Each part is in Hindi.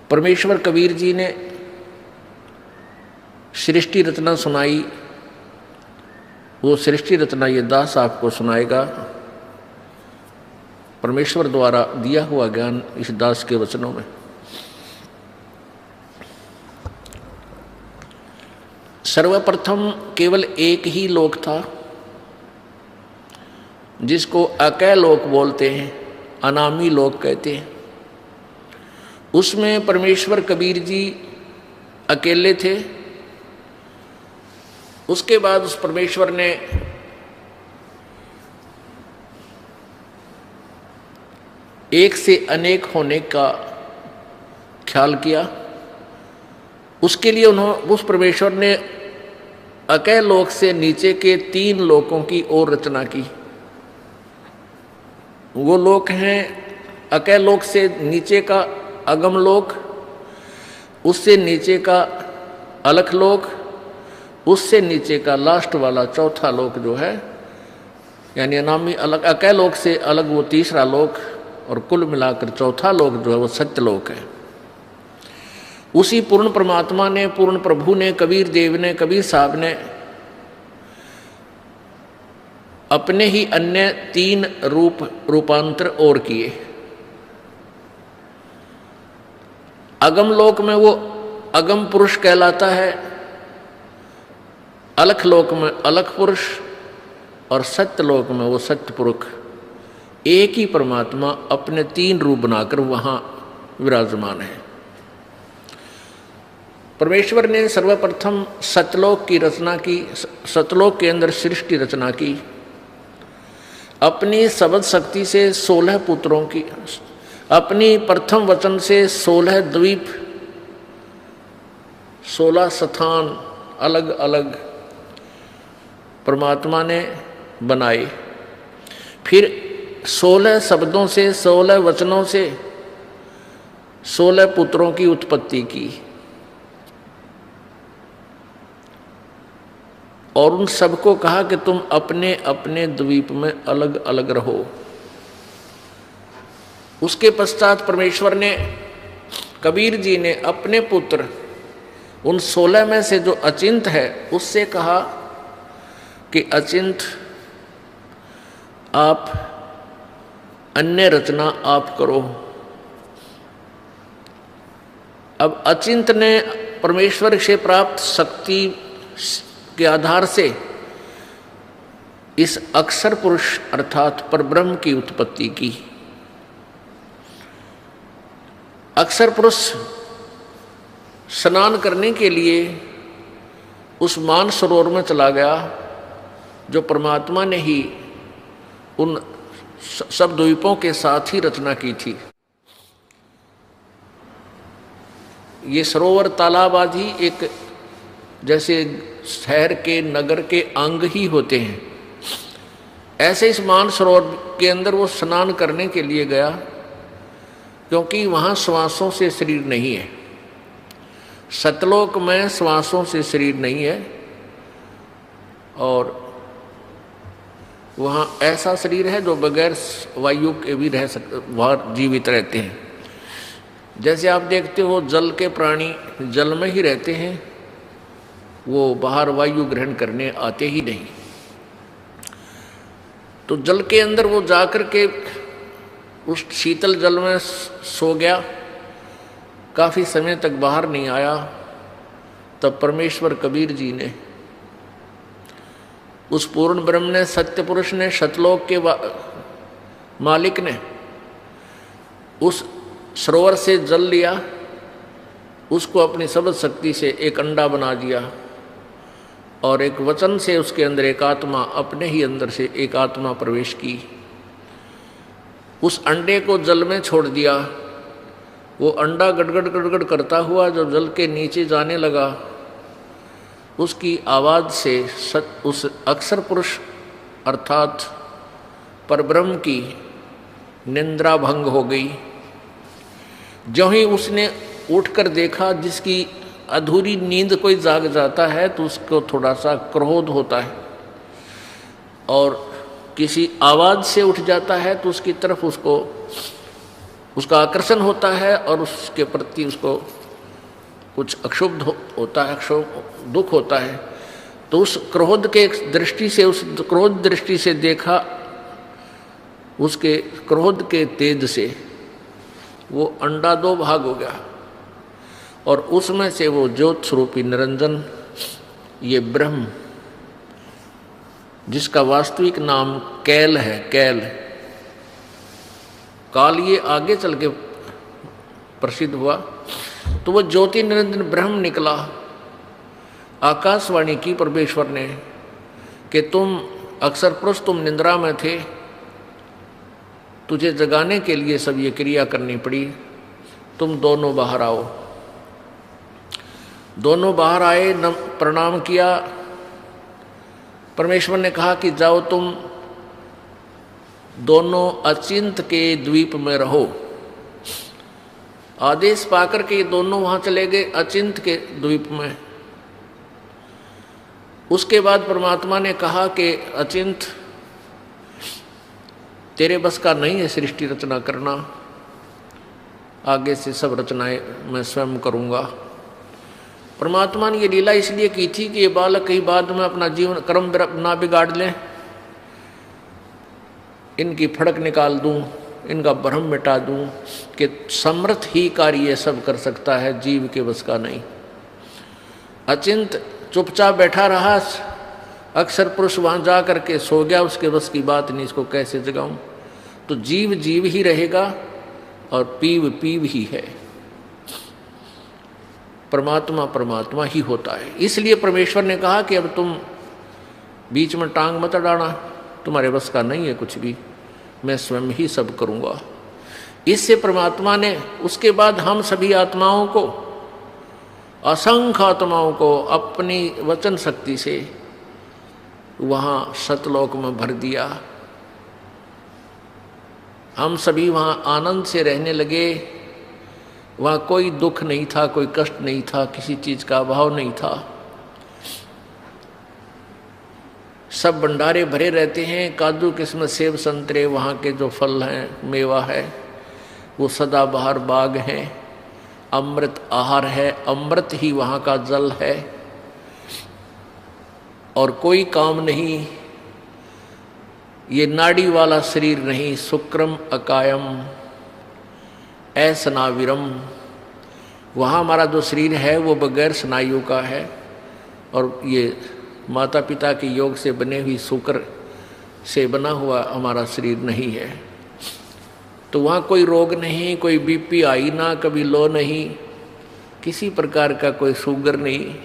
परमेश्वर कबीर जी ने सृष्टि रचना सुनाई, वो सृष्टि रचना ये दास आपको सुनाएगा। परमेश्वर द्वारा दिया हुआ ज्ञान इस दास के वचनों में। सर्वप्रथम केवल एक ही लोक था जिसको अकय लोक बोलते हैं, अनामी लोक कहते हैं। उसमें परमेश्वर कबीर जी अकेले थे। उसके बाद उस परमेश्वर ने एक से अनेक होने का ख्याल किया। उसके लिए उस परमेश्वर ने अकय लोक से नीचे के 3 लोकों की और रचना की। वो लोक हैं अकय लोक से नीचे का अगम लोक, उससे नीचे का अलख लोक, उससे नीचे का लास्ट वाला चौथा लोक जो है, यानी अनामी अलग अकय लोक से अलग वो तीसरा लोक, और कुल मिलाकर चौथा लोक जो है वो सत्यलोक है। उसी पूर्ण परमात्मा ने, पूर्ण प्रभु ने, कबीर देव ने, कबीर साहब ने अपने ही अन्य 3 रूपांतर और किए। अगम लोक में वो अगम पुरुष कहलाता है, अलख लोक में अलख पुरुष, और सत्य लोक में वो सत्य पुरुष। एक ही परमात्मा अपने 3 रूप बनाकर वहां विराजमान है। परमेश्वर ने सर्वप्रथम सतलोक की रचना की, सतलोक के अंदर सृष्टि रचना की। अपनी शब्द शक्ति से 16 पुत्रों की, अपनी प्रथम वचन से 16 द्वीप, 16 स्थान अलग अलग परमात्मा ने बनाए। फिर 16 शब्दों से, 16 वचनों से 16 पुत्रों की उत्पत्ति की, और उन सबको कहा कि तुम अपने अपने द्वीप में अलग अलग रहो। उसके पश्चात परमेश्वर ने, कबीर जी ने अपने पुत्र उन 16 में से जो अचिंत है उससे कहा कि अचिंत आप अन्य रचना आप करो। अब अचिंत ने परमेश्वर से प्राप्त शक्ति के आधार से इस अक्षर पुरुष अर्थात परब्रह्म की उत्पत्ति की। अक्षर पुरुष स्नान करने के लिए उस मान सरोवर में चला गया जो परमात्मा ने ही उन सब द्वीपों के साथ ही रचना की थी। ये सरोवर तालाब आदि एक जैसे शहर के नगर के अंग ही होते हैं, ऐसे इस मान सरोवर के अंदर वो स्नान करने के लिए गया, क्योंकि वहाँ श्वासों से शरीर नहीं है। सतलोक में श्वासों से शरीर नहीं है, और वहाँ ऐसा शरीर है जो बगैर वायु के भी रह सकते, वहाँ जीवित रहते हैं। जैसे आप देखते हो जल के प्राणी जल में ही रहते हैं, वो बाहर वायु ग्रहण करने आते ही नहीं। तो जल के अंदर वो जाकर के उस शीतल जल में सो गया, काफ़ी समय तक बाहर नहीं आया। तब परमेश्वर कबीर जी ने, उस पूर्ण ब्रह्म ने, सत्य पुरुष ने, सतलोक के मालिक ने उस सरोवर से जल लिया, उसको अपनी शब्द शक्ति से एक अंडा बना दिया, और एक वचन से उसके अंदर एक आत्मा, अपने ही अंदर से एक आत्मा प्रवेश की। उस अंडे को जल में छोड़ दिया। वो अंडा गड़गड़ गड़गड़ करता हुआ जो जल के नीचे जाने लगा, उसकी आवाज़ से उस अक्षर पुरुष अर्थात परब्रह्म की निंद्रा भंग हो गई। जो ही उसने उठकर देखा, जिसकी अधूरी नींद कोई जाग जाता है तो उसको थोड़ा सा क्रोध होता है, और किसी आवाज़ से उठ जाता है तो उसकी तरफ उसको उसका आकर्षण होता है और उसके प्रति उसको कुछ अक्षुब्ध होता है, दुख होता है। तो उस क्रोध के दृष्टि से, उस क्रोध दृष्टि से देखा, उसके क्रोध के तेज से वो अंडा दो भाग हो गया और उसमें से वो ज्योत स्वरूपी निरंजन, ये ब्रह्म, जिसका वास्तविक नाम कैल है, कैल काल, ये आगे चल के प्रसिद्ध हुआ। तो वो ज्योति निरंजन ब्रह्म निकला। आकाशवाणी की परमेश्वर ने कि तुम अक्सर पुरुष, तुम निंद्रा में थे, तुझे जगाने के लिए सब ये क्रिया करनी पड़ी, तुम दोनों बाहर आओ। दोनों बाहर आए, प्रणाम किया। परमेश्वर ने कहा कि जाओ तुम दोनों अचिंत के द्वीप में रहो। आदेश पाकर के ये दोनों वहां चले गए अचिंत के द्वीप में। उसके बाद परमात्मा ने कहा कि अचिंत, तेरे बस का नहीं है सृष्टि रचना करना, आगे से सब रचनाएं मैं स्वयं करूंगा। परमात्मा ने ये लीला इसलिए की थी कि ये बालक कहीं बाद में अपना जीवन कर्म ना बिगाड़ लें, इनकी फड़क निकाल दूं, इनका भ्रम मिटा दूं कि समर्थ ही कार्य सब कर सकता है, जीव के बस का नहीं। अचिंत चुपचाप बैठा रहा, अक्सर पुरुष वहां जा करके सो गया, उसके बस की बात नहीं, इसको कैसे जगाऊं। तो जीव जीव ही रहेगा और पीव पीव ही है, परमात्मा परमात्मा ही होता है। इसलिए परमेश्वर ने कहा कि अब तुम बीच में टांग मत अड़ाना, तुम्हारे बस का नहीं है कुछ भी, मैं स्वयं ही सब करूंगा। इससे परमात्मा ने उसके बाद हम सभी आत्माओं को, असंख्य आत्माओं को अपनी वचन शक्ति से वहां सतलोक में भर दिया। हम सभी वहां आनंद से रहने लगे। वहां कोई दुख नहीं था, कोई कष्ट नहीं था, किसी चीज का अभाव नहीं था। सब भंडारे भरे रहते हैं, काजू किस्मत सेब संतरे, वहाँ के जो फल हैं, मेवा है, वो सदाबहार बाग हैं। अमृत आहार है, अमृत ही वहाँ का जल है। और कोई काम नहीं, ये नाड़ी वाला शरीर नहीं, शुक्रम अकायम असनाविरम। वहाँ हमारा जो शरीर है वो बगैर स्नायु का है, और ये माता पिता के योग से बने हुई शुक्र से बना हुआ हमारा शरीर नहीं है। तो वहाँ कोई रोग नहीं, कोई बीपी हाई ना, कभी लो नहीं, किसी प्रकार का कोई शुगर नहीं,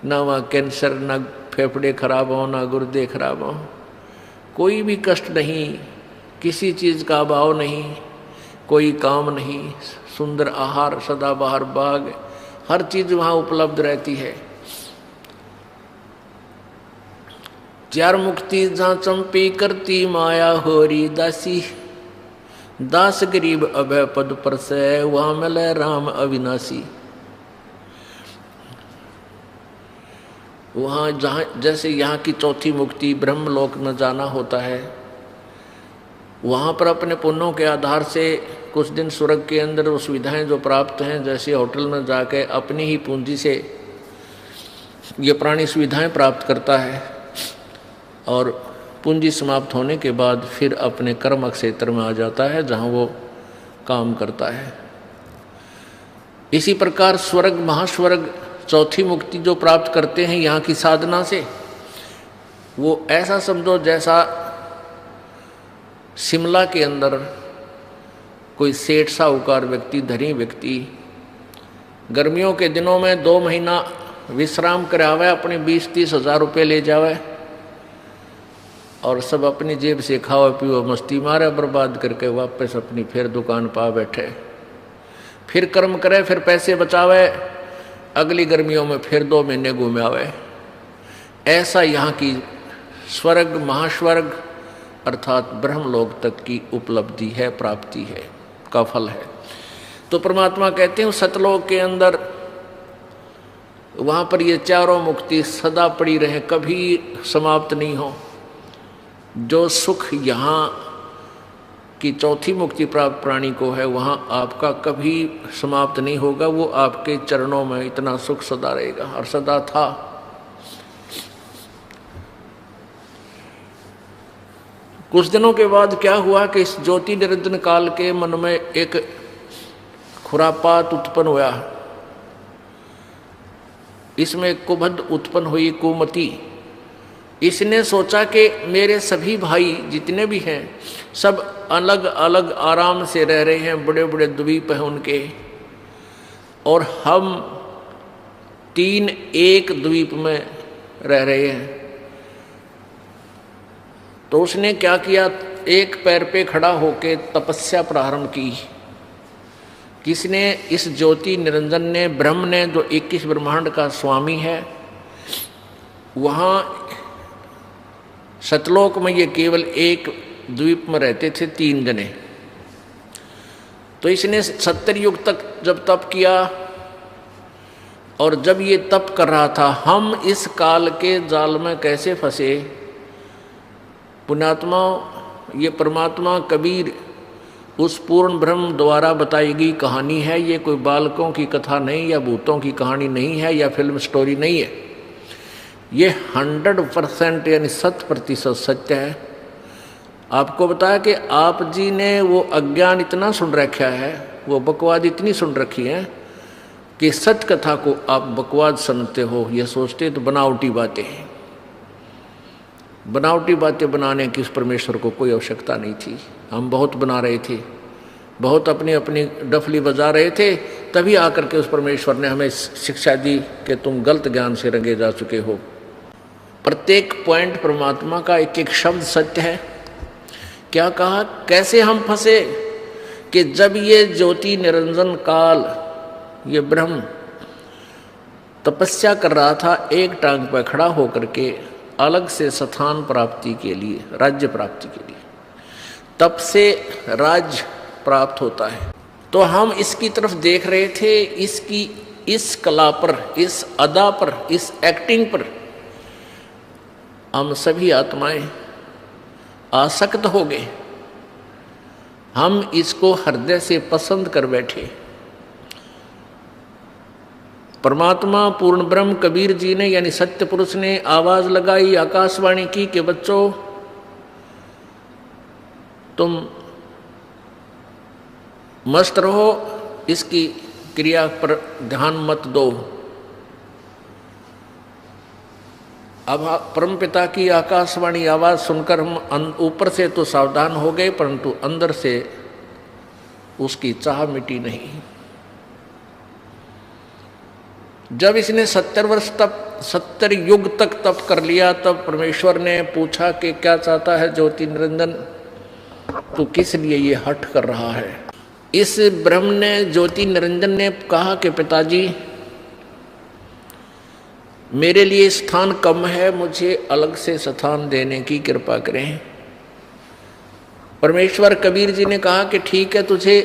ना वहाँ कैंसर, ना फेफड़े खराब हो, ना गुर्दे खराब हो, कोई भी कष्ट नहीं, किसी चीज़ का अभाव नहीं, कोई काम नहीं, सुंदर आहार, सदाबहार बाग, हर चीज़ वहाँ उपलब्ध रहती है। चार मुक्ति जहाँ चंपी करती माया होरी दासी, दास गरीब अभय पद पर से वहाँ मिले राम अविनाशी। वहाँ जहाँ जैसे यहाँ की चौथी मुक्ति ब्रह्मलोक में जाना होता है, वहाँ पर अपने पुण्यों के आधार से कुछ दिन स्वर्ग के अंदर वो सुविधाएं जो प्राप्त हैं, जैसे होटल में जाके अपनी ही पूंजी से ये प्राणी सुविधाएं प्राप्त करता है, और पूंजी समाप्त होने के बाद फिर अपने कर्म क्षेत्र में आ जाता है जहाँ वो काम करता है। इसी प्रकार स्वर्ग, महास्वर्ग, चौथी मुक्ति जो प्राप्त करते हैं यहाँ की साधना से, वो ऐसा समझो जैसा शिमला के अंदर कोई सेठ साहूकार व्यक्ति, धनी व्यक्ति गर्मियों के दिनों में 2 महीना विश्राम करावे, अपने 20-30 हज़ार रुपये ले जावे और सब अपनी जेब से खाओ पियो मस्ती मारे, बर्बाद करके वापस अपनी फिर दुकान पा बैठे, फिर कर्म करे, फिर पैसे बचावे, अगली गर्मियों में फिर 2 महीने घूमे आवे। ऐसा यहाँ की स्वर्ग, महास्वर्ग अर्थात ब्रह्मलोक तक की उपलब्धि है, प्राप्ति है, का फल है। तो परमात्मा कहते हैं सतलोक के अंदर वहाँ पर ये चारों मुक्ति सदा पड़ी रहे, कभी समाप्त नहीं हो। जो सुख यहाँ कि चौथी मुक्ति प्राप्त प्राणी को है, वहाँ आपका कभी समाप्त नहीं होगा। वो आपके चरणों में इतना सुख सदा रहेगा और सदा था। कुछ दिनों के बाद क्या हुआ कि इस ज्योति निरंजन काल के मन में एक खुरापात उत्पन्न हुआ। इसमें कुबद उत्पन्न हुई, कुमति। इसने सोचा कि मेरे सभी भाई जितने भी हैं सब अलग अलग आराम से रह रहे हैं, बड़े बड़े द्वीप हैं उनके, और हम 3 एक द्वीप में रह रहे हैं। तो उसने क्या किया, एक पैर पे खड़ा होकर तपस्या प्रारंभ की। किसने? इस ज्योति निरंजन ने, ब्रह्म ने, जो 21 ब्रह्मांड का स्वामी है। वहाँ सतलोक में ये केवल एक द्वीप में रहते थे 3 जने। तो इसने 70 युग तक जब तप किया, और जब ये तप कर रहा था, हम इस काल के जाल में कैसे फंसे। पुण्यात्मा, ये परमात्मा कबीर उस पूर्ण ब्रह्म द्वारा बताई गई कहानी है। ये कोई बालकों की कथा नहीं, या भूतों की कहानी नहीं है, या फिल्म स्टोरी नहीं है। ये 100% यानी 100% सत्य है। आपको बताया कि आप जी ने वो अज्ञान इतना सुन रखा है, वो बकवाद इतनी सुन रखी है कि सत्य कथा को आप बकवाद सुनते हो। ये सोचते तो बनावटी बातें हैं। बनावटी बातें बनाने की उस परमेश्वर को कोई आवश्यकता नहीं थी। हम बहुत बना रहे थे, बहुत अपनी अपनी डफली बजा रहे थे, तभी आकर के उस परमेश्वर ने हमें शिक्षा दी कि तुम गलत ज्ञान से रंगे जा चुके हो। प्रत्येक पॉइंट परमात्मा का एक एक शब्द सत्य है। क्या कहा, कैसे हम फंसे कि जब ये ज्योति निरंजन काल, ये ब्रह्म तपस्या कर रहा था एक टांग पर खड़ा होकर के, अलग से स्थान प्राप्ति के लिए, राज्य प्राप्ति के लिए। तप से राज्य प्राप्त होता है। तो हम इसकी तरफ देख रहे थे, इसकी इस कला पर, इस अदा पर, इस एक्टिंग पर हम सभी आत्माएं आसक्त हो गए। हम इसको हृदय से पसंद कर बैठे। परमात्मा पूर्ण ब्रह्म कबीर जी ने, यानी सत्य पुरुष ने आवाज लगाई, आकाशवाणी की कि बच्चों, तुम मस्त रहो, इसकी क्रिया पर ध्यान मत दो। अब परमपिता की आकाशवाणी आवाज सुनकर हम ऊपर से तो सावधान हो गए, परंतु अंदर से उसकी चाह मिटी नहीं। जब इसने 70 वर्ष तक, 70 युग तक तप कर लिया, तब परमेश्वर ने पूछा कि क्या चाहता है ज्योति निरंजन, तू किस लिए ये हठ कर रहा है। इस ब्रह्म ने, ज्योति निरंजन ने कहा कि पिताजी, मेरे लिए स्थान कम है, मुझे अलग से स्थान देने की कृपा करें। परमेश्वर कबीर जी ने कहा कि ठीक है, तुझे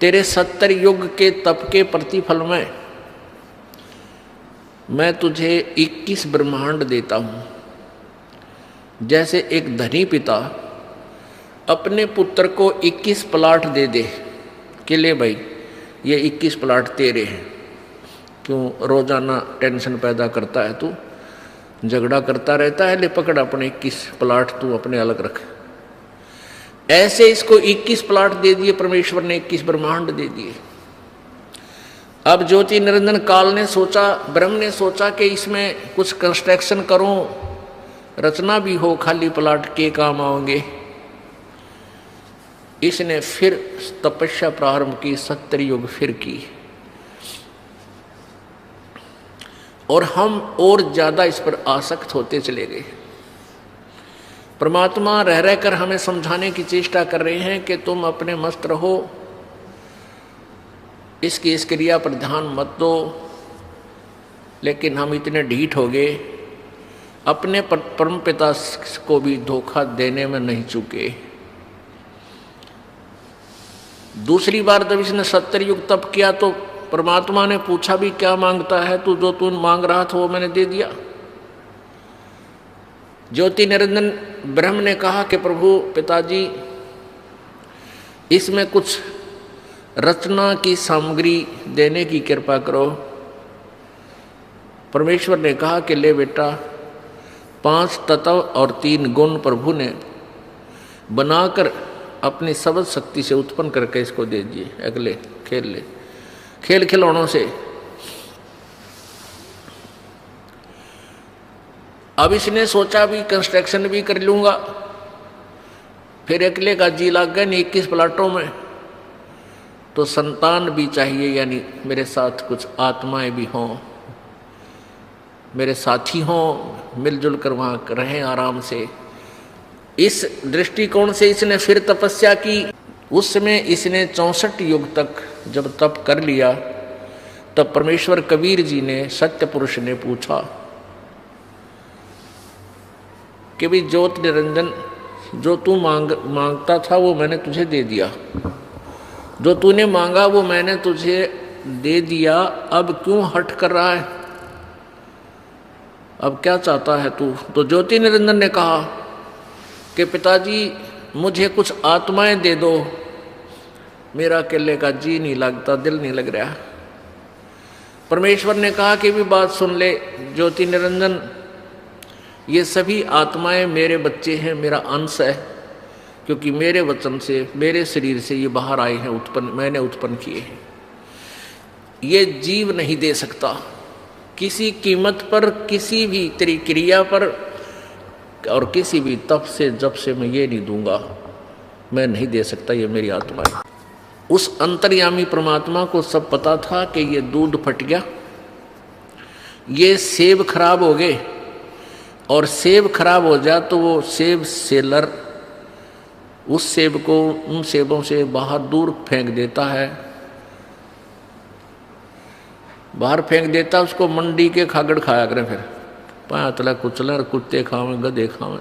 तेरे 70 युग के तप के प्रतिफल में मैं तुझे 21 ब्रह्मांड देता हूं। जैसे एक धनी पिता अपने पुत्र को 21 प्लाट दे दे कि ले भाई, ये 21 प्लाट तेरे हैं, क्यों रोजाना टेंशन पैदा करता है, तू झगड़ा करता रहता है, ले पकड़ अपने 21 प्लाट तू अपने अलग रख। ऐसे इसको 21 प्लाट दे दिए परमेश्वर ने, 21 ब्रह्मांड दे दिए। अब ज्योति निरंजन काल ने सोचा, ब्रह्म ने सोचा कि इसमें कुछ कंस्ट्रक्शन करूं, रचना भी हो, खाली प्लाट के काम आओगे। इसने फिर तपस्या प्रारंभ की, 70 युग फिर की, और हम और ज्यादा इस पर आसक्त होते चले गए। परमात्मा रह रहकर हमें समझाने की चेष्टा कर रहे हैं कि तुम अपने मस्त रहो, इसकी इस क्रिया पर ध्यान मत दो। लेकिन हम इतने ढीठ हो गए, अपने परम पिता को भी धोखा देने में नहीं चूके। दूसरी बार जब इसने 70 युग तप किया तो परमात्मा ने पूछा भी, क्या मांगता है तू? जो तू मांग रहा था वो मैंने दे दिया। ज्योति निरंजन ब्रह्म ने कहा कि प्रभु पिताजी, इसमें कुछ रचना की सामग्री देने की कृपा करो। परमेश्वर ने कहा कि ले बेटा, 5 तत्व और 3 गुण प्रभु ने बनाकर अपनी सबद शक्ति से उत्पन्न करके इसको दे दिए। अगले खेल ले, खेल खिलौनों से। अब इसने सोचा भी कंस्ट्रक्शन भी कर लूंगा, फिर अकेले का जी लग गया 21 प्लाटों में, तो संतान भी चाहिए, यानी मेरे साथ कुछ आत्माएं भी हों, मेरे साथी हों, मिलजुल कर वहाँ रहें आराम से। इस दृष्टिकोण से इसने फिर तपस्या की। उस समय इसने 64 युग तक जब तप कर लिया, तब परमेश्वर कबीर जी ने, सत्य पुरुष ने पूछा कि भाई ज्योत निरंजन, जो तू मांगता था वो मैंने तुझे दे दिया, जो तूने मांगा वो मैंने तुझे दे दिया, अब क्यों हट कर रहा है, अब क्या चाहता है तू? तो ज्योति निरंजन ने कहा कि पिताजी मुझे कुछ आत्माएं दे दो, मेरा अकेले का जी नहीं लगता, दिल नहीं लग रहा। परमेश्वर ने कहा कि भी बात सुन ले ज्योति निरंजन, ये सभी आत्माएं मेरे बच्चे हैं, मेरा अंश है, क्योंकि मेरे वचन से, मेरे शरीर से ये बाहर आए हैं, उत्पन्न मैंने उत्पन्न किए हैं। ये जीव नहीं दे सकता किसी कीमत पर, किसी भी तेरी क्रिया पर और किसी भी तप से जब से मैं ये नहीं दूंगा, मैं नहीं दे सकता, ये मेरी आत्मा है। उस अंतर्यामी परमात्मा को सब पता था कि ये दूध फट गया, ये सेब खराब हो गए, और सेब खराब हो जाए तो वो सेब सेलर उस सेब को उन सेबों से बाहर दूर फेंक देता है, बाहर फेंक देता, उसको मंडी के खागड़ खाया करें, फिर पातला कुचला, कुत्ते खावें, गधे खावें।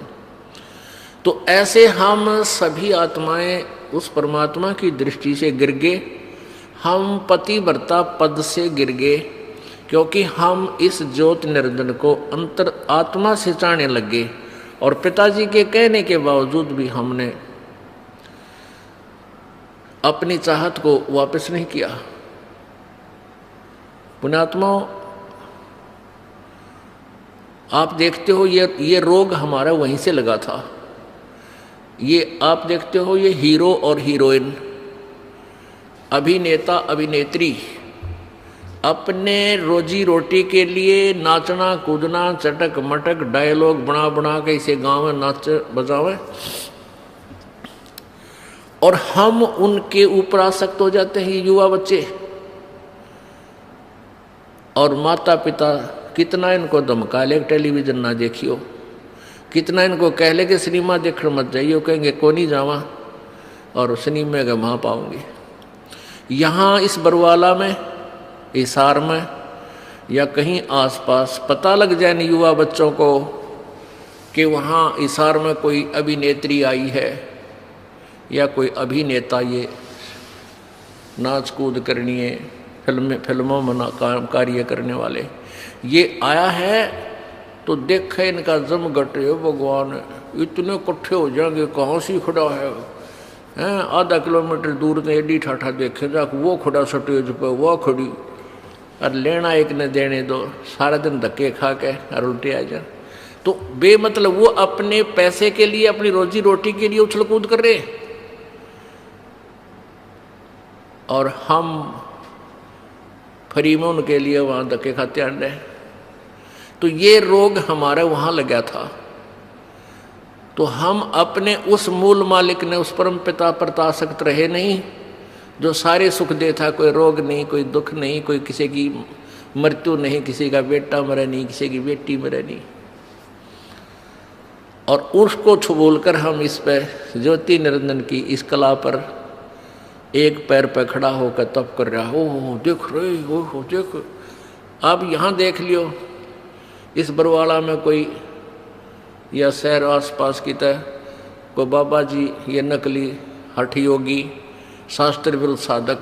तो ऐसे हम सभी आत्माएं उस परमात्मा की दृष्टि से गिर गए, हम पतिव्रता पद से गिर गए, क्योंकि हम इस ज्योत निरंजन को अंतर आत्मा से चाहने लगे, और पिताजी के कहने के बावजूद भी हमने अपनी चाहत को वापस नहीं किया। पुण्यात्माओं, आप देखते हो ये रोग हमारा वहीं से लगा था। ये आप देखते हो, ये हीरो और हीरोइन, अभिनेता अभिनेत्री अपने रोजी रोटी के लिए नाचना कूदना, चटक मटक डायलॉग बना बना के इसे गाँव में नाच बजावे, और हम उनके ऊपर आसक्त हो जाते हैं, युवा बच्चे। और माता पिता कितना इनको धमका ले टेलीविजन ना देखियो, कितना इनको कह ले कि सिनेमा देखने मत जाइयो, कहेंगे को नहीं जावा, और सिनेमा का वहाँ पाऊंगी। यहाँ इस बरवाला में, हिसार में या कहीं आसपास पता लग जाए युवा बच्चों को कि वहाँ हिसार में कोई अभिनेत्री आई है या कोई अभिनेता, ये नाच कूद करनी है, फिल्मों में कार्य करने वाले ये आया है, तो देखे इनका जम घटे, भगवान इतने इकट्ठे हो जाएंगे, कहाँ से खड़ा है हैं, आधा किलोमीटर दूर से एडी ठाठा देखे जा, वो खड़ा स्टेज पे, वो खड़ी, और लेना एक ने देने दो, सारा दिन धक्के खा के और उल्टे आ जा। तो बेमतलब वो अपने पैसे के लिए, अपनी रोजी रोटी के लिए उछल कूद कर रहे, और हम फ्री में उनके लिए वहाँ धक्के खाते आन रहे। तो ये रोग हमारे वहाँ लगा था। तो हम अपने उस मूल मालिक ने, उस परम पिता पर आसक्त रहे नहीं, जो सारे सुख देता, कोई रोग नहीं, कोई दुख नहीं, कोई किसी की मृत्यु नहीं, किसी का बेटा मरे नहीं, किसी की बेटी मरे नहीं, और उसको छुबोल कर हम इस पे ज्योति निरंजन की इस कला पर एक पैर पर खड़ा होकर तप कर रहा। ओह देख रहे हो, देख, आप यहाँ देख लियो, इस बरवाला में कोई या शहर आसपास की तरह कोई बाबा जी, ये नकली हठ योगी, शास्त्र विरुद्ध साधक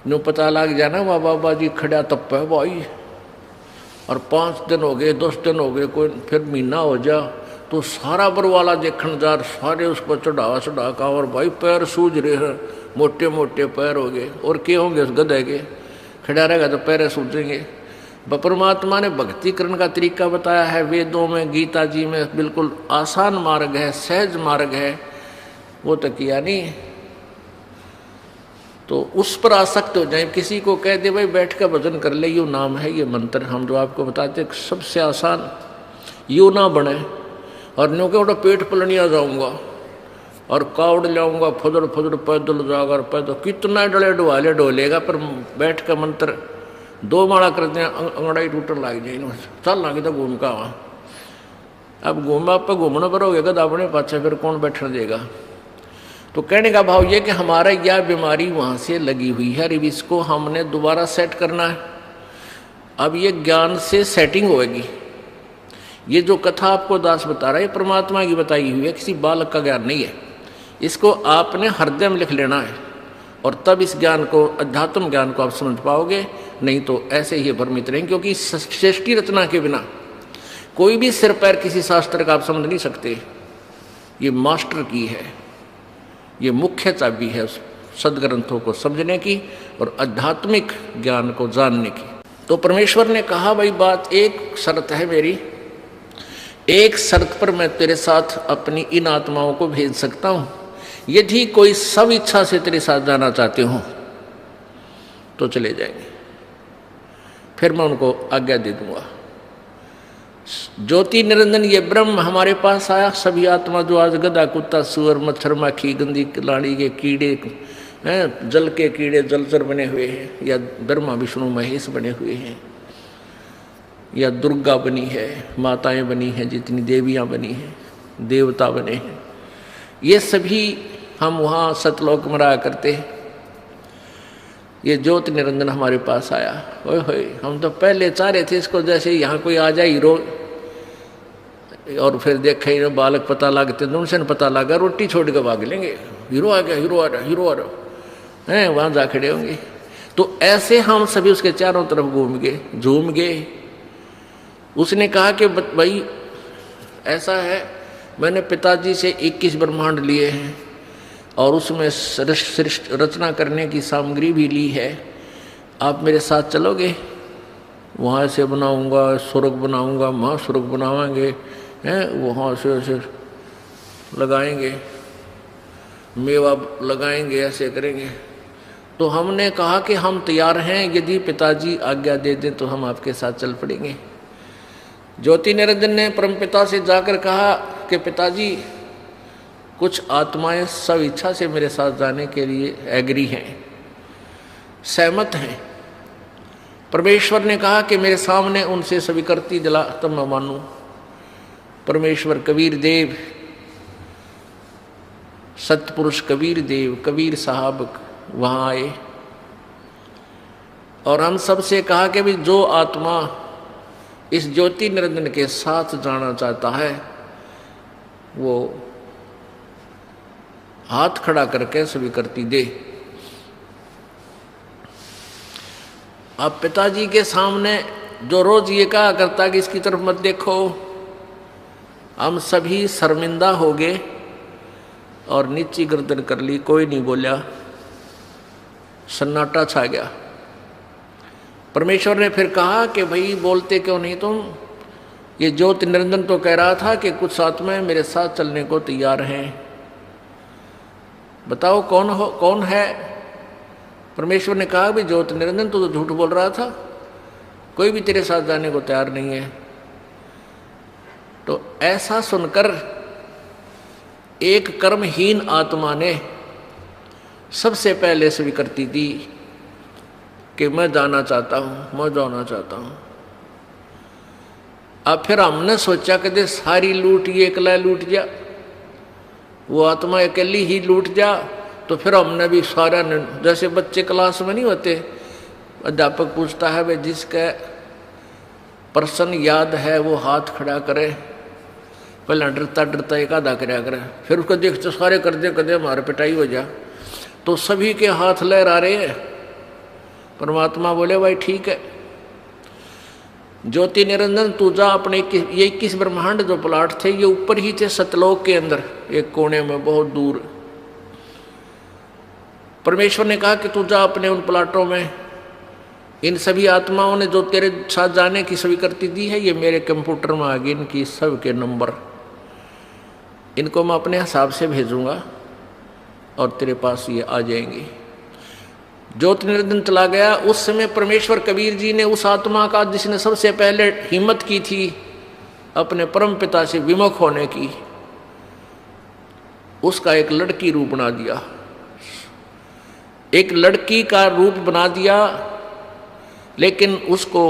नो पता लग जाना, वह बाबा जी खड़ा तप है भाई, और 5 दिन हो गए, 10 दिन हो गए, कोई फिर महीना हो जा, तो सारा बरवाला देखण जा, सारे उसको चढ़ा का, और भाई पैर सूझ रहे हैं, मोटे मोटे पैर हो गए, और क्या होंगे उस गधे के, खड़ा रहेगा तो पैर सूझेंगे। परमात्मा ने भक्ति करने का तरीका बताया है वेदों में, गीता जी में, बिल्कुल आसान मार्ग है, सहज मार्ग है, वो तो किया नहीं। तो उस पर आसक्त हो जाए, किसी को कह दे भाई बैठ कर भजन कर ले, यो नाम है, ये मंत्र हम जो आपको बताते सबसे आसान, यो ना बने और न्यू के पेट पलनिया जाऊंगा और कावड़ लाऊंगा, फुदड़ फुदड़ पैदल जाकर पैदल, कितना डले डुवाले डोलेगा, पर बैठ कर मंत्र 2 माला करते हैं, अंगड़ाई टूटन लग जाए, चल लगे तो घूम का वहाँ। अब घूमा पर घूमना पर हो गया अपने पाछे, फिर कौन बैठने देगा। तो कहने का भाव ये कि हमारा यह बीमारी वहाँ से लगी हुई है, अब इसको हमने दोबारा सेट करना है। अब ये ज्ञान से सेटिंग होगी। ये जो कथा आपको दास बता रहा है, ये परमात्मा की बताई हुई है, किसी बालक का ज्ञान नहीं है। इसको आपने हृदय में लिख लेना है, और तब इस ज्ञान को, अध्यात्म ज्ञान को आप समझ पाओगे, नहीं तो ऐसे ही भ्रमित रहेंगे। क्योंकि सृष्टि रचना के बिना कोई भी सिर पैर किसी शास्त्र का आप समझ नहीं सकते। ये मास्टर की है, ये मुख्य चाबी है सदग्रंथों को समझने की और आध्यात्मिक ज्ञान को जानने की। तो परमेश्वर ने कहा भाई बात, एक शर्त है मेरी, एक शर्त पर मैं तेरे साथ अपनी इन आत्माओं को भेज सकता हूं, यदि कोई सब इच्छा से तेरे साथ जाना चाहते हो तो चले जाएंगे, फिर मैं उनको आज्ञा दे दूंगा। ज्योति निरंजन ये ब्रह्म हमारे पास आया, सभी आत्मा जो आज गधा कुत्ता सुअर मच्छर माखी गंदी लाड़ी के कीड़े हैं, जल के कीड़े जलचर बने हुए हैं, या ब्रह्मा विष्णु महेश बने हुए हैं, या दुर्गा बनी है, माताएं बनी हैं, जितनी देवियां बनी हैं, देवता बने हैं, ये सभी हम वहाँ सतलोक में रहा करते हैं। ये ज्योति निरंजन हमारे पास आया, ओए होए, हम तो पहले चाह रहे थे इसको जैसे यहाँ कोई आ जाए हीरो, और फिर देखे हीरो बालक पता लगते तो उनसे पता लगा, रोटी छोड़ के भाग लेंगे, हीरो आ गया, हीरो आ रहा, हीरो आ रहा है, वहाँ जा खड़े होंगे। तो ऐसे हम सभी उसके चारों तरफ घूम गए, झूम गए। उसने कहा कि भाई ऐसा है, मैंने पिताजी से 21 ब्रह्मांड लिए हैं और उसमें रचना करने की सामग्री भी ली है, आप मेरे साथ चलोगे? वहाँ से बनाऊंगा, स्वर्ग बनाऊंगा, महास्वर्ग बनावाएंगे, हैं, वहाँ से ऐसे लगाएंगे, मेवा लगाएंगे, ऐसे करेंगे। तो हमने कहा कि हम तैयार हैं, यदि पिताजी आज्ञा दे दें तो हम आपके साथ चल पड़ेंगे। ज्योति निरंजन ने परमपिता से जाकर कहा कि पिताजी, कुछ आत्माएं सब इच्छा से मेरे साथ जाने के लिए एग्री हैं, सहमत हैं। परमेश्वर ने कहा कि मेरे सामने उनसे स्वीकृति दिला तब मैं मानूं। परमेश्वर कबीर देव, सतपुरुष कबीर देव, कबीर साहब वहाँ आए और हम सबसे कहा कि भी जो आत्मा इस ज्योति निरंजन के साथ जाना चाहता है वो हाथ खड़ा करके स्वीकृति दे। अब पिताजी के सामने जो रोज ये कहा करता कि इसकी तरफ मत देखो, हम सभी शर्मिंदा हो गए और नीची गर्दन कर ली, कोई नहीं बोला, सन्नाटा छा गया। परमेश्वर ने फिर कहा कि भाई बोलते क्यों नहीं तुम? ये ज्योति निरंजन तो कह रहा था कि कुछ आत्माएं मेरे साथ चलने को तैयार हैं, बताओ कौन है? परमेश्वर ने कहा भी ज्योति निरंजन तो झूठ बोल रहा था, कोई भी तेरे साथ जाने को तैयार नहीं है। तो ऐसा सुनकर एक कर्महीन आत्मा ने सबसे पहले स्वीकृति दी कि मैं जाना चाहता हूं, मैं जाना चाहता हूं। अब फिर हमने सोचा कि सारी लूट ये अकेला लूट जा, वो आत्मा अकेली ही लूट जा। तो फिर हमने भी सारा, जैसे बच्चे क्लास में नहीं होते, अध्यापक पूछता है भाई जिसका प्रश्न याद है वो हाथ खड़ा करे, पहले डरता डरता एक आधा कराया करे, फिर उसको देखते सारे कर दे कदे हमारे पिटाई हो जा। तो सभी के हाथ लहरा रहे हैं। परमात्मा बोले भाई ठीक है। ज्योति निरंजन तू जा अपने ये 21 ब्रह्मांड जो प्लाट थे ये ऊपर ही थे सतलोक के अंदर एक कोने में बहुत दूर। परमेश्वर ने कहा कि तू जा अपने उन प्लाटों में, इन सभी आत्माओं ने जो तेरे साथ जाने की स्वीकृति दी है ये मेरे कंप्यूटर में आ गई, इनकी सब के नंबर, इनको मैं अपने हिसाब से भेजूंगा और तेरे पास ये आ जाएंगे। ज्योति निरंजन चला गया। उस समय परमेश्वर कबीर जी ने उस आत्मा का जिसने सबसे पहले हिम्मत की थी अपने परम पिता से विमुख होने की, उसका एक लड़की रूप बना दिया, एक लड़की का रूप बना दिया, लेकिन उसको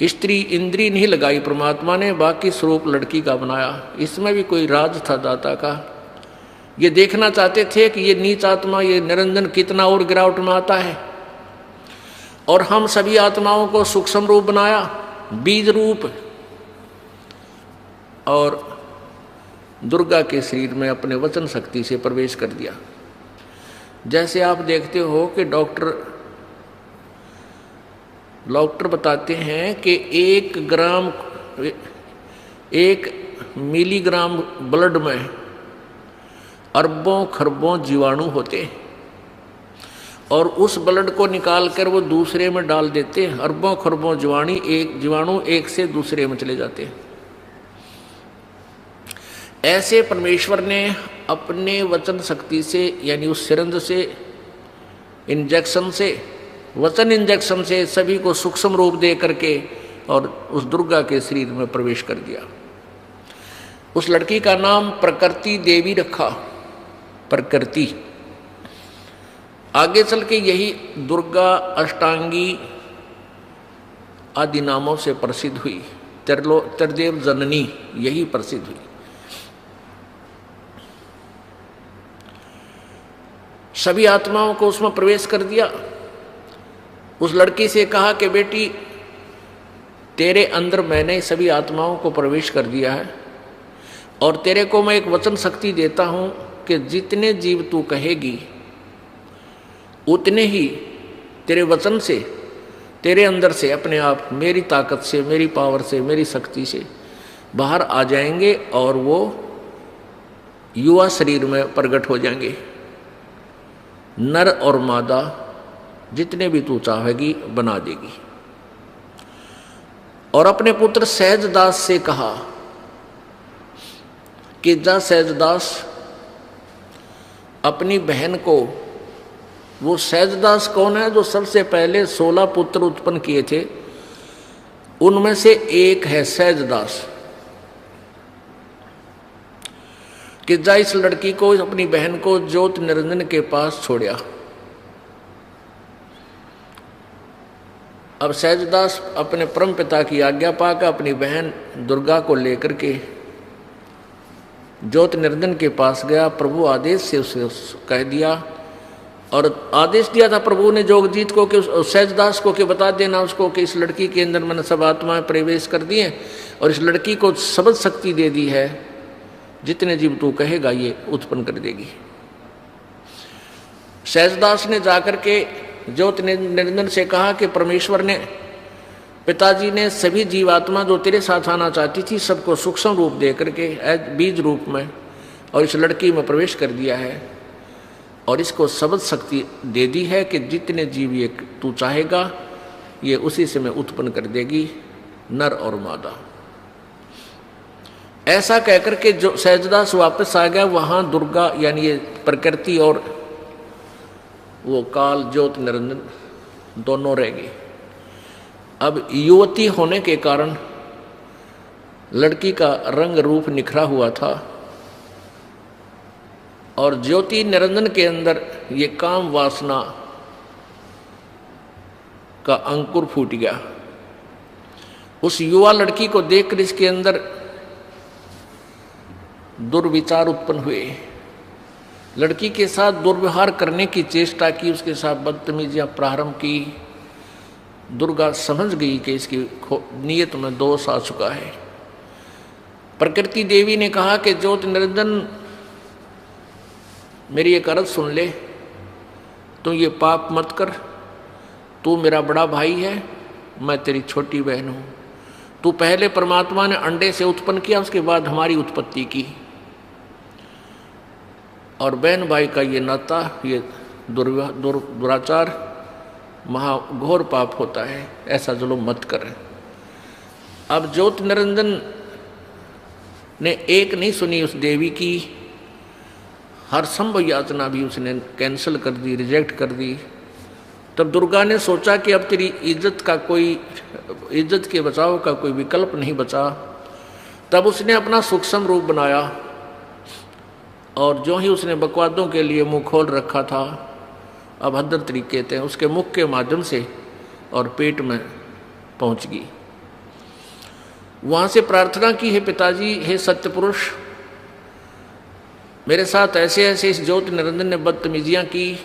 स्त्री इंद्री नहीं लगाई परमात्मा ने, बाकी स्वरूप लड़की का बनाया। इसमें भी कोई राज था दाता का। ये देखना चाहते थे कि ये नीच आत्मा ये निरंजन कितना और गिरावट में आता है, और हम सभी आत्माओं को सूक्ष्म रूप बनाया, बीज रूप, और दुर्गा के शरीर में अपने वचन शक्ति से प्रवेश कर दिया। जैसे आप देखते हो कि डॉक्टर बताते हैं कि 1 मिलीग्राम ब्लड में अरबों खरबों जीवाणु होते हैं, और उस ब्लड को निकाल कर वो दूसरे में डाल देते हैं। अरबों खरबों जीवाणु एक से दूसरे में चले जाते हैं। ऐसे परमेश्वर ने अपने वचन शक्ति से यानी उस सिरंज से इंजेक्शन से वचन इंजेक्शन से सभी को सूक्ष्म रूप दे करके और उस दुर्गा के शरीर में प्रवेश कर दिया। उस लड़की का नाम प्रकृति देवी रखा। प्रकृति आगे चल के यही दुर्गा अष्टांगी आदि नामों से प्रसिद्ध हुई। त्रिदेव जननी यही प्रसिद्ध हुई। सभी आत्माओं को उसमें प्रवेश कर दिया। उस लड़की से कहा कि बेटी तेरे अंदर मैंने सभी आत्माओं को प्रवेश कर दिया है, और तेरे को मैं एक वचन शक्ति देता हूं कि जितने जीव तू कहेगी उतने ही तेरे वचन से तेरे अंदर से अपने आप मेरी ताकत से मेरी पावर से मेरी शक्ति से बाहर आ जाएंगे और वो युवा शरीर में प्रकट हो जाएंगे। नर और मादा जितने भी तू चाहेगी बना देगी। और अपने पुत्र सहजदास से कहा कि जा सहजदास अपनी बहन को, वो सहजदास कौन है जो सबसे पहले 16 पुत्र उत्पन्न किए थे, उनमें से एक है सहजदास, कि जा इस लड़की को अपनी बहन को ज्योति निरंजन के पास छोड़या। अब सहजदास अपने परम पिता की आज्ञा पाकर अपनी बहन दुर्गा को लेकर के ज्योति निरंजन के पास गया। प्रभु आदेश से उसे कह दिया, और आदेश दिया था प्रभु ने जोगजीत को कि सहजदास को कि बता देना उसको कि इस लड़की के अंदर मैंने सब आत्माएं प्रवेश कर दी हैं, और इस लड़की को शब्द शक्ति दे दी है, जितने जीव तू कहेगा ये उत्पन्न कर देगी। सहजदास ने जाकर के ज्योति निरंजन से कहा कि परमेश्वर ने, पिताजी ने सभी जीवात्मा जो तेरे साथ आना चाहती थी सबको सूक्ष्म रूप दे करके बीज रूप में और इस लड़की में प्रवेश कर दिया है, और इसको शब्द शक्ति दे दी है कि जितने जीव ये तू चाहेगा ये उसी से मैं उत्पन्न कर देगी, नर और मादा। ऐसा कहकर के जो सहजदास वापस आ गया, वहां दुर्गा यानी ये प्रकृति और वो काल ज्योति निरंजन दोनों रह गए। अब युवती होने के कारण लड़की का रंग रूप निखरा हुआ था, और ज्योति निरंजन के अंदर ये काम वासना का अंकुर फूट गया। उस युवा लड़की को देखकर इसके अंदर दुर्विचार उत्पन्न हुए। लड़की के साथ दुर्व्यवहार करने की चेष्टा की, उसके साथ बदतमीजियां प्रारंभ की। दुर्गा समझ गई कि इसकी नीयत में दोष आ चुका है। प्रकृति देवी ने कहा कि ज्योति निरंजन मेरी एक अर्ज सुन ले, तू ये पाप मत कर, तू मेरा बड़ा भाई है, मैं तेरी छोटी बहन हूँ। तू पहले परमात्मा ने अंडे से उत्पन्न किया, उसके बाद हमारी उत्पत्ति की। और बहन भाई का ये नाता, ये दुराचार महाघोर पाप होता है, ऐसा जुल्म मत करें। अब ज्योति निरंजन ने एक नहीं सुनी उस देवी की, हर संभव यातना भी उसने कैंसिल कर दी, रिजेक्ट कर दी। तब दुर्गा ने सोचा कि अब तेरी इज्जत के बचाव का कोई विकल्प नहीं बचा। तब उसने अपना सूक्ष्म रूप बनाया और जो ही उसने बकवादों के लिए मुंह खोल रखा था, अभद्र तरीके थे, उसके मुख के माध्यम से और पेट में पहुंच गई। वहां से प्रार्थना की, हे पिताजी, हे सत्य पुरुष, मेरे साथ ऐसे ऐसे इस ज्योति निरंजन ने बदतमीजियां की,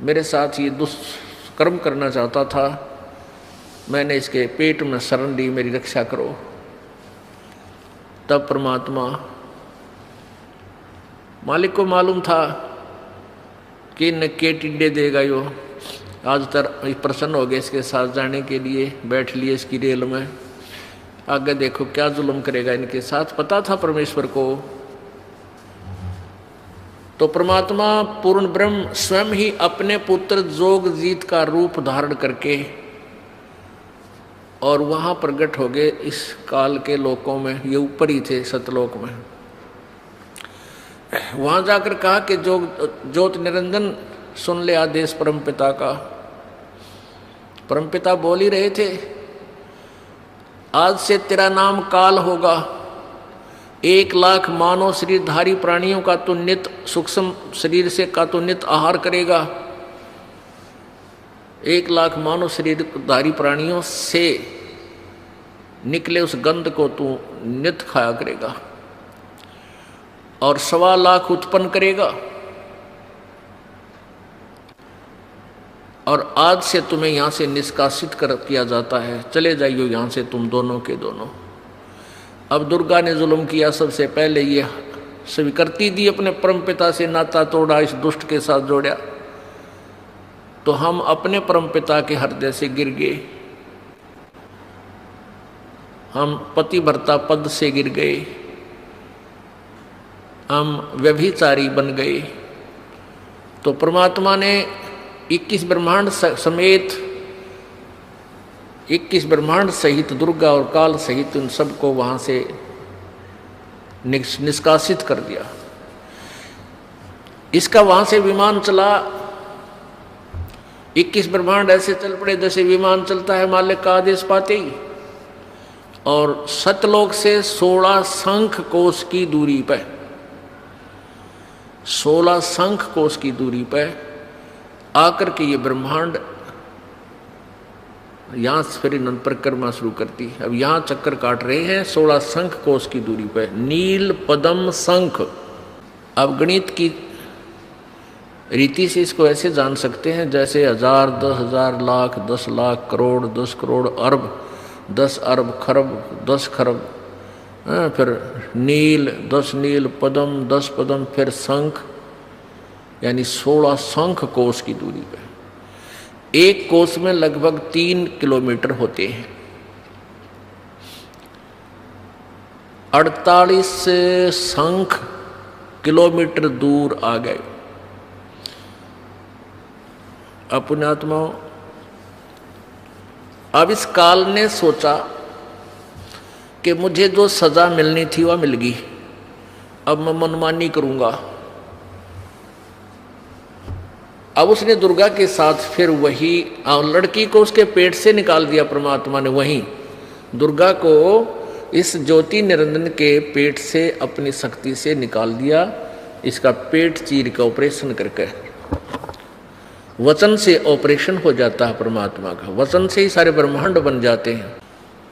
मेरे साथ ये दुष्कर्म करना चाहता था, मैंने इसके पेट में शरण ली, मेरी रक्षा करो। तब परमात्मा मालिक को मालूम था कि न के टिड्डे देगा यो, आज तक प्रसन्न हो गए इसके साथ जाने के लिए, बैठ लिए इसकी रेल में, आगे देखो क्या जुल्म करेगा इनके साथ। पता था परमेश्वर को। तो परमात्मा पूर्ण ब्रह्म स्वयं ही अपने पुत्र जोगजीत का रूप धारण करके और वहां प्रकट हो गए इस काल के लोकों में। ये ऊपर ही थे सतलोक में। वहां जाकर कहा कि जो ज्योति निरंजन सुन ले आदेश परमपिता का। परमपिता बोल ही रहे थे, आज से तेरा नाम काल होगा। 1,00,000 मानव शरीरधारी प्राणियों का तो नित सूक्ष्म शरीर से का तो नित आहार करेगा। 1,00,000 मानव शरीरधारी प्राणियों से निकले उस गंध को तू नित खाया करेगा और 1,25,000 उत्पन्न करेगा। और आज से तुम्हें यहां से निष्कासित कर किया जाता है, चले जाइयो यहां से तुम दोनों के दोनों। अब दुर्गा ने जुल्म किया, सबसे पहले ये स्वीकृति दी, अपने परमपिता से नाता तोड़ा, इस दुष्ट के साथ जोड़ा। तो हम अपने परमपिता के हृदय से गिर गए, हम पतिव्रता पद से गिर गए, हम व्यभिचारी बन गए। तो परमात्मा ने 21 ब्रह्मांड समेत 21 ब्रह्मांड सहित दुर्गा और काल सहित उन सबको वहां से निष्कासित कर दिया। इसका वहां से विमान चला। 21 ब्रह्मांड ऐसे चल पड़े जैसे विमान चलता है मालिक का आदेश पाते ही। और सतलोक से 16 शंख कोश की दूरी पर 16 शंख कोश की दूरी पर आकर के ये ब्रह्मांड यहां से फिर अनंत परिक्रमा शुरू करती है। अब यहां चक्कर काट रहे हैं 16 शंख कोश की दूरी पर, नील पद्म शंख। अब गणित की रीति से इसको ऐसे जान सकते हैं जैसे 1000, 10,000, लाख, 10 लाख, करोड़, 10 करोड़, अरब, 10 अरब, खरब, 10 खरब, फिर नील, 10 नील, पद्म, 10 पद्म, फिर शंख, यानी 16 शंख कोश की दूरी पर। एक कोश में लगभग 3 किलोमीटर होते हैं। 48 शंख किलोमीटर दूर आ गए। अपने आत्माओं, अब इस काल ने सोचा कि मुझे जो सजा मिलनी थी वह मिल गई, अब मैं मनमानी करूंगा। अब उसने दुर्गा के साथ फिर वही लड़की को उसके पेट से निकाल दिया परमात्मा ने। वहीं दुर्गा को इस ज्योति निरंजन के पेट से अपनी शक्ति से निकाल दिया। इसका पेट चीर का ऑपरेशन करके, वचन से ऑपरेशन हो जाता है परमात्मा का, वचन से ही सारे ब्रह्मांड बन जाते हैं।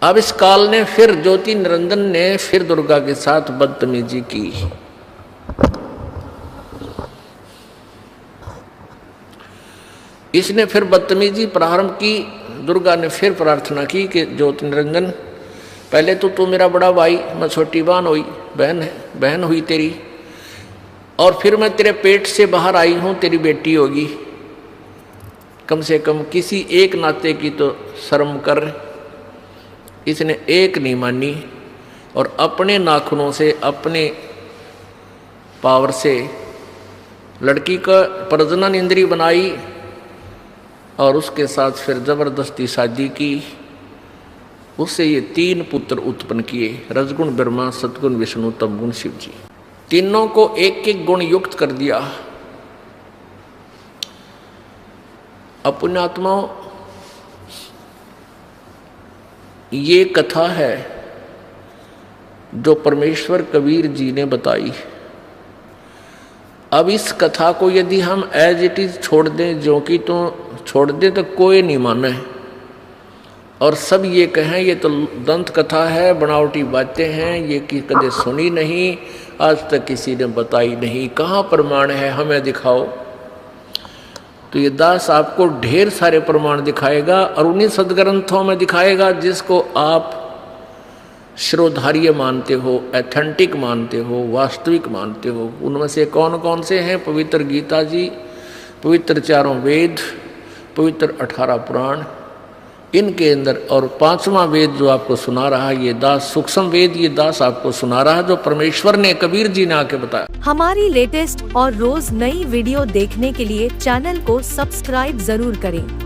अब इस काल ने फिर ज्योति निरंजन ने फिर दुर्गा के साथ बदतमीजी की। इसने फिर बदतमीजी प्रारंभ की। दुर्गा ने फिर प्रार्थना की कि ज्योति निरंजन, पहले तो तू मेरा बड़ा भाई, मैं छोटी बहन हुई तेरी, और फिर मैं तेरे पेट से बाहर आई हूं, तेरी बेटी होगी। कम से कम किसी एक नाते की तो शर्म कर। इसने एक नहीं मानी और अपने नाखूनों से, अपने पावर से लड़की का प्रजनन इंद्री बनाई और उसके साथ फिर जबरदस्ती शादी की। उससे ये 3 पुत्र उत्पन्न किए, रजगुण ब्रह्मा, सतगुण विष्णु, तमगुण शिव जी। तीनों को एक एक गुण युक्त कर दिया। पुण्यात्माओं, ये कथा है जो परमेश्वर कबीर जी ने बताई। अब इस कथा को यदि हम एज इट इज छोड़ दें, जो कि तो छोड़ दें तो कोई नहीं माने और सब ये कहें ये तो दंत कथा है, बनावटी बातें हैं, ये कि कदे सुनी नहीं, आज तक किसी ने बताई नहीं, कहाँ प्रमाण है, हमें दिखाओ। तो ये दास आपको ढेर सारे प्रमाण दिखाएगा और उन्हीं सदग्रंथों में दिखाएगा जिसको आप श्रोधार्य मानते हो, एथेंटिक मानते हो, वास्तविक मानते हो। उनमें से कौन कौन से हैं? पवित्र गीता जी, पवित्र 4 वेद, पवित्र 18 पुराण, इनके अंदर और 5वां वेद जो आपको सुना रहा है ये दास, सूक्ष्म वेद ये दास आपको सुना रहा है जो परमेश्वर ने, कबीर जी ने आके बताया। हमारी लेटेस्ट और रोज नई वीडियो देखने के लिए चैनल को सब्सक्राइब जरूर करें।